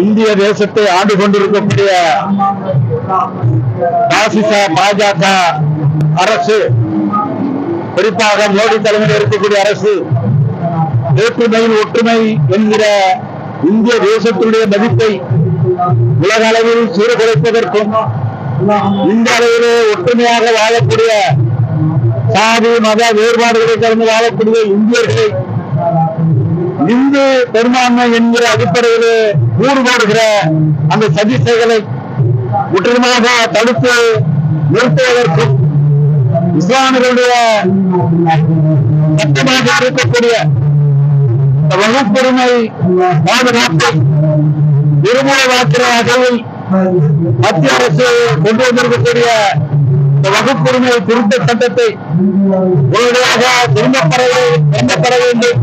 இந்திய தேசத்தை ஆண்டு கொண்டிருக்கக்கூடிய பாசிச பாஜக அரசு, குறிப்பாக மோடி தலைமையில் இருக்கக்கூடிய அரசு, வேற்றுமையில் ஒற்றுமை என்கிற இந்திய தேசத்துடைய மதிப்பை உலக அளவில் சீர்குலைப்பதற்கும், இந்த அளவிலே ஒற்றுமையாக வாழக்கூடிய சாதி மத வேறுபாடுகளை கடந்து வாழக்கூடிய இந்தியர்களை இந்து பெரும்பான்மை என்கிற அடிப்படையிலே கூறுபாடுகிற அந்த சதிசைகளை முற்றிலுமாக தடுத்து நிறுத்துவதற்கும், இஸ்லாமியர்களுடைய சட்டமாக இருக்கக்கூடிய வகுப்புரிமை பாதுகாப்பை நிர்மூலமாக்கிற வகையில் மத்திய அரசு கொண்டு வந்திருக்கக்கூடிய வகுப்புரிமை திருத்த சட்டத்தை உடனடியாக திரும்பப்பெற வேண்டும்,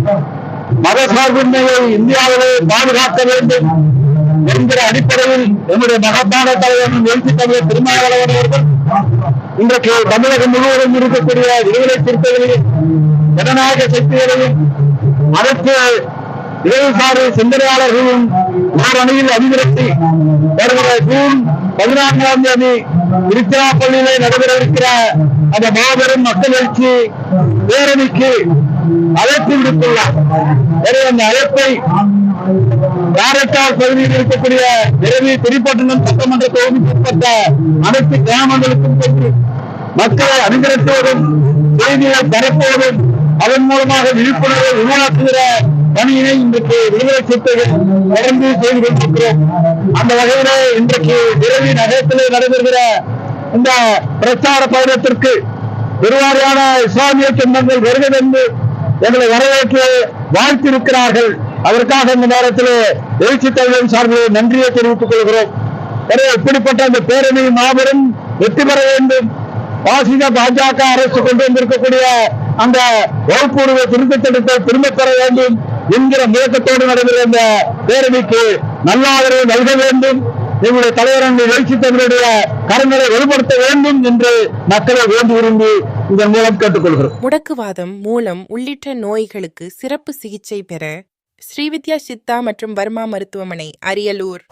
மதசார்பின்மையை இந்தியாவிலே பாதுகாக்க வேண்டும் என்கிற அடிப்படையில் என்னுடைய மகத்தான தலைவர் எழுச்சி தலைவர் திருமாவளவன் அவர்கள் இன்றைக்கு தமிழகம் முழுவதும் இருக்கக்கூடிய விடுதலை சிறுத்தைகளையும் ஜனநாயக சக்திகளையும் அதற்கு இடதுசாரி சிந்தனையாளர்களும் ஓர் அணியில் அணிதிரட்டி வருகிற ஜூன் 14ஆம் தேதி திருச்சிராப்பள்ளியிலே நடைபெற இருக்கிற அந்த மாபெரும் மக்கள் எழுச்சி பேரணிக்கு அழைப்பு விடுத்துள்ளார். அந்த அழைப்பை காரைக்கால் பகுதியில் இருக்கக்கூடிய இரவி திருப்பட்டணம் சட்டமன்ற தொகுதிக்குட்பட்ட அனைத்து கிராமங்களுக்கும் சென்று மக்களை அணிதிரட்டுவதும் செய்தியை பரப்புவதும் அதன் மூலமாக விழிப்புணர்வை உருவாக்குகிற பணியினை இன்றைக்கு விடுதலை சிறுத்தைகள் தொடர்ந்து செய்து கொண்டிருக்கிறோம். அந்த வகையிலே இன்றைக்கு இரவி நகரத்திலே நடைபெறுகிற இந்த பிரச்சார பயணத்திற்கு பெருவாரியான இஸ்லாமிய சொந்தங்கள் வருகை வந்து எங்களை வரவேற்று வாழ்த்திருக்கிறார்கள். அதற்காக இந்த நேரத்தில் எழுச்சி தலைவரின் சார்பில் நன்றியை தெரிவித்துக் கொள்கிறோம். இப்படிப்பட்ட அந்த பேரணி மாபெரும் வெற்றி பெற வேண்டும், பாசிச பாஜக அரசு கொண்டு வந்திருக்கக்கூடிய அந்த வகுப்புரிமை திருத்த சட்டத்தை திரும்பப் பெற வேண்டும் என்கிற முழக்கத்தோடு நடைபெறும் இந்த பேரணிக்கு நல்ல ஆதரவு நல்க வேண்டும், எங்களுடைய தலைவர் எழுச்சி தமிழுடைய கரங்களை வெளிப்படுத்த வேண்டும் என்று மக்களை வேண்டி விரும்பி இதன் மூலம் கேட்டுக்கொள்கிறோம். முடக்குவாதம், மூலம் உள்ளிட்ட நோய்களுக்கு சிறப்பு சிகிச்சை பெற ஸ்ரீவித்யா சித்தா மற்றும் வர்மா மருத்துவமனை, அரியலூர்.